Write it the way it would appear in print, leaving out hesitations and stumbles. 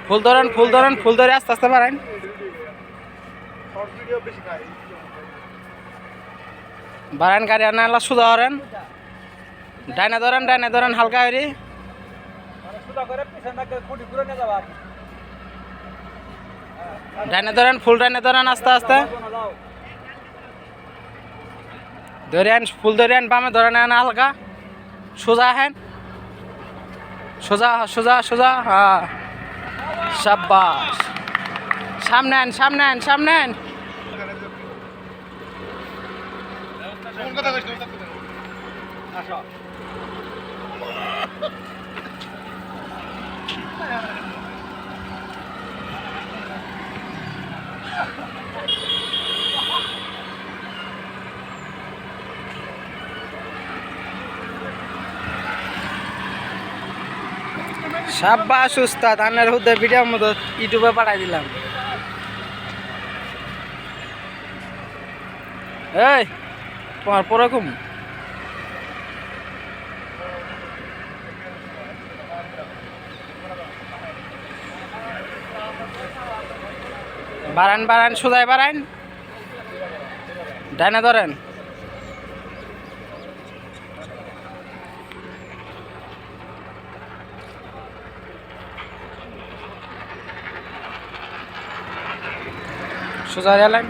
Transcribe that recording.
ফুল ধরেন ফুল ধরে আস্তে আস্তে বাড়ান। বাড়ান গাড়ি আনা সুদা ধরেন, ডাইনে ধরেন হালকা হরি। ডাইনে ধরেন ফুল ডাইনে ধরেন আস্তে আস্তে ধরে আন, ফুল ধরে আন, বামে ধরে নেন হালকা, সোজা হেন, সোজা সোজা সোজা, হ্যাঁ শাবাশ। সামনে আন সামনে আন সামনে আন। শাবাশ উস্তাদ, আনের হুদে ভিডিওর মতো ইউটিউবে পাঠাই দিলাম। এই তোমার পরে কম বাড়ান সোজায় বাড়ান, ডাইনে ধরেন। সোজা রেলাইন।